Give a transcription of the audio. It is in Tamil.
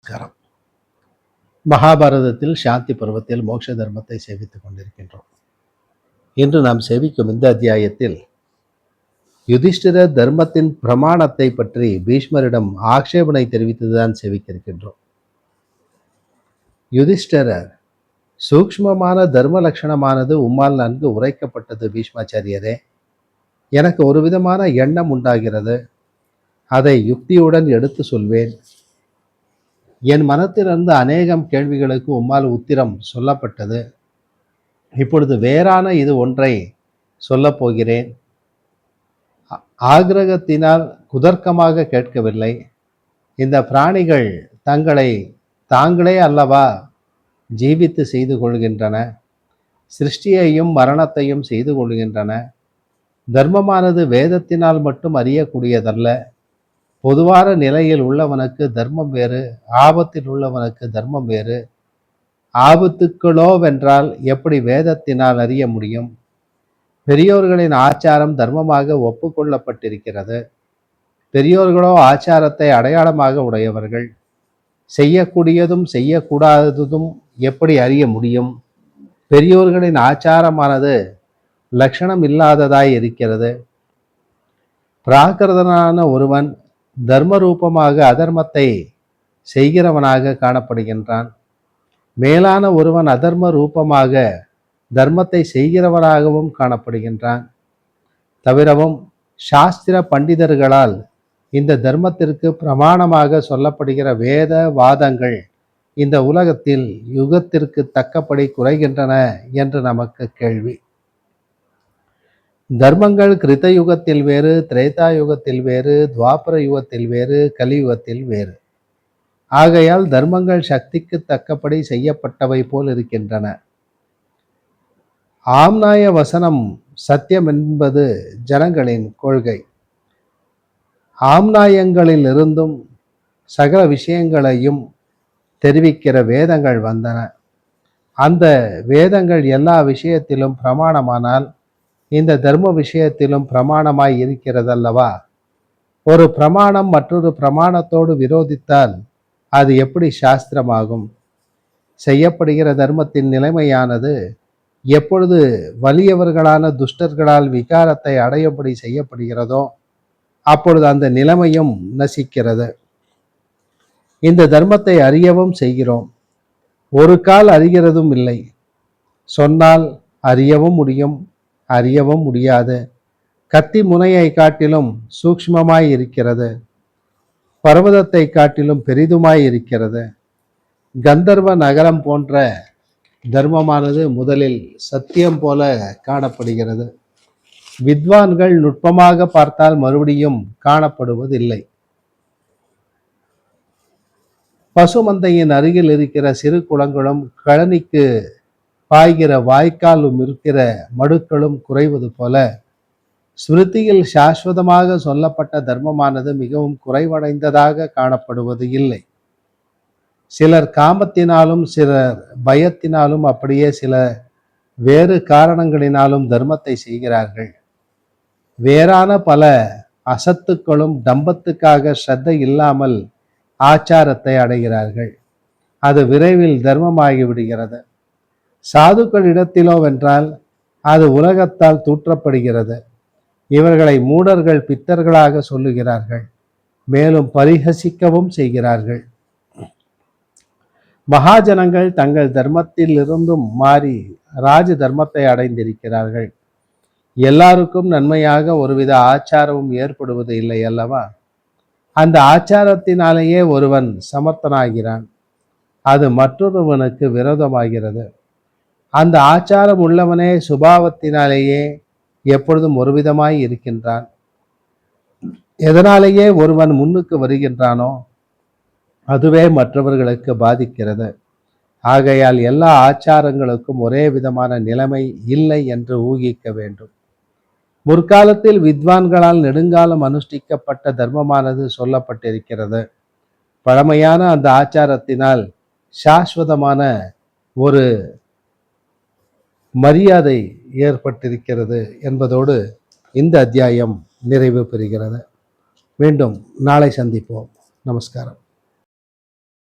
நமஸ்காரம். மகாபாரதத்தில் சாந்தி பருவத்தில் மோட்ச தர்மத்தை சேவித்துக் கொண்டிருக்கின்றோம். இன்று நாம் சேவிக்கும் இந்த அத்தியாயத்தில் யுதிஷ்டிர தர்மத்தின் பிரமாணத்தை பற்றி பீஷ்மரிடம் ஆக்ஷேபனை தெரிவித்துதான் சேவிக்க இருக்கின்றோம். யுதிஷ்டிரர், சூக்ஷ்மமான தர்ம லட்சணமானது உம்மால் நன்கு உரைக்கப்பட்டது பீஷ்மாச்சாரியரே. எனக்கு ஒரு விதமான எண்ணம் உண்டாகிறது. அதை யுக்தியுடன் எடுத்து சொல்வேன். என் மனத்திலிருந்து அநேகம் கேள்விகளுக்கு உம்மால் உத்திரம் சொல்லப்பட்டது. இப்பொழுது வேறான இது ஒன்றை சொல்லப் போகிறேன். ஆகிரகத்தினால் குதர்க்கமாக கேட்கவில்லை. இந்த பிராணிகள் தங்களை தாங்களே அல்லவா ஜீவித்து செய்து கொள்கின்றன, சிருஷ்டியையும் மரணத்தையும் செய்து கொள்கின்றன. தர்மமானது வேதத்தினால் மட்டும் அறியக்கூடியதல்ல. பொதுவான நிலையில் உள்ளவனுக்கு தர்மம் வேறு, ஆபத்தில் உள்ளவனுக்கு தர்மம் வேறு. ஆபத்துக்களோ வென்றால் எப்படி வேதத்தினால் அறிய முடியும்? பெரியோர்களின் ஆச்சாரம் தர்மமாக ஒப்புக்கொள்ளப்பட்டிருக்கிறது. பெரியோர்களோ ஆச்சாரத்தை அடையாளமாக உடையவர்கள். செய்யக்கூடியதும் செய்யக்கூடாததும் எப்படி அறிய முடியும்? பெரியோர்களின் ஆச்சாரமானது லட்சணம் இல்லாததாய் இருக்கிறது. பிராகிருதனான ஒருவன் தர்ம ரூபமாக அதர்மத்தை செய்கிறவனாக காணப்படுகின்றான். மேலான ஒருவன் அதர்ம ரூபமாக தர்மத்தை செய்கிறவனாகவும் காணப்படுகின்றான். தவிரவும் சாஸ்திர பண்டிதர்களால் இந்த தர்மத்திற்கு பிரமாணமாக சொல்லப்படுகிற வேத வாதங்கள் இந்த உலகத்தில் யுகத்திற்கு தக்கபடி குறைகின்றன என்று நமக்கு கேள்வி. தர்மங்கள் கிருத்த யுகத்தில் வேறு, திரேதா யுகத்தில் வேறு, துவாபர யுகத்தில் வேறு, கலியுகத்தில் வேறு. ஆகையால் தர்மங்கள் சக்திக்கு தக்கபடி செய்யப்பட்டவை போல் இருக்கின்றன. ஆம்நாய வசனம் சத்தியம் என்பது ஜனங்களின் கொள்கை. ஆம்நாயங்களில் இருந்தும் சகல விஷயங்களையும் தெரிவிக்கிற வேதங்கள் வந்தன. அந்த வேதங்கள் எல்லா விஷயத்திலும் பிரமாணமானால் இந்த தர்ம விஷயத்திலும் பிரமாணமாய் இருக்கிறதல்லவா? ஒரு பிரமாணம் மற்றொரு பிரமாணத்தோடு விரோதித்தால் அது எப்படி சாஸ்திரமாகும்? செய்யப்படுகிற தர்மத்தின் நிலைமையானது எப்பொழுது வலியவர்களான துஷ்டர்களால் விகாரத்தை அடையும்படி செய்யப்படுகிறதோ அப்பொழுது அந்த நிலைமையும் நசிக்கிறது. இந்த தர்மத்தை அறியவும் செய்கிறோம். ஒரு கால் அறிகிறதும் இல்லை. சொன்னால் அறியவும் முடியும், அறியவும் முடியாது. கத்தி முனையை காட்டிலும் சூக்ஷ்மமாய் இருக்கிறது. பர்வதத்தை காட்டிலும் பெரிதுமாய் இருக்கிறது. கந்தர்வ நகரம் போன்ற தர்மமானது முதலில் சத்தியம் போல காணப்படுகிறது. வித்வான்கள் நுட்பமாக பார்த்தால் மறுபடியும் காணப்படுவதில்லை. பசுமந்தையின் அருகில் இருக்கிற சிறு குளங்களும் கழனிக்கு பாய்கிற வாய்க்காலும் இருக்கிற மடுக்களும் குறைவது போல ஸ்மிருதியில் சாஸ்வதமாக சொல்லப்பட்ட தர்மமானது மிகவும் குறைவடைந்ததாக காணப்படுவது இல்லை. சிலர் காமத்தினாலும் சிலர் பயத்தினாலும் அப்படியே சில வேறு காரணங்களினாலும் தர்மத்தை செய்கிறார்கள். வேறான பல அசத்துக்களும் டம்பத்துக்காக ஸ்ரத்தை இல்லாமல் ஆச்சாரத்தை அடைகிறார்கள். அது விரைவில் தர்மமாகி விடுகிறது. சாதுக்கள் இடத்திலோ வென்றால் அது உலகத்தால் தூற்றப்படுகிறது. இவர்களை மூடர்கள் பித்தர்களாக சொல்லுகிறார்கள். மேலும் பரிகசிக்கவும் செய்கிறார்கள். மகாஜனங்கள் தங்கள் தர்மத்தில் இருந்தும் மாறி ராஜ தர்மத்தை அடைந்திருக்கிறார்கள். எல்லாருக்கும் நன்மையாக ஒருவித ஆச்சாரமும் ஏற்படுவது இல்லை அல்லவா? அந்த ஆச்சாரத்தினாலேயே ஒருவன் சமர்த்தனாகிறான். அது மற்றொருவனுக்கு விரோதமாகிறது. அந்த ஆச்சாரம் உள்ளவனே சுபாவத்தினாலேயே எப்பொழுதும் ஒரு விதமாய் இருக்கின்றான். எதனாலேயே ஒருவன் முன்னுக்கு வருகின்றானோ அதுவே மற்றவர்களுக்கு பாதிக்கிறது. ஆகையால் எல்லா ஆச்சாரங்களுக்கும் ஒரே விதமான நிலைமை இல்லை என்று ஊகிக்க வேண்டும். முற்காலத்தில் வித்வான்களால் நெடுங்காலம் அனுஷ்டிக்கப்பட்ட தர்மமானது சொல்லப்பட்டிருக்கிறது. பழமையான அந்த ஆச்சாரத்தினால் சாஸ்வதமான ஒரு மரியாதை ஏற்பட்டிருக்கிறது என்பதோடு இந்த அத்தியாயம் நிறைவு பெறுகிறது. மீண்டும் நாளை சந்திப்போம். நமஸ்காரம்.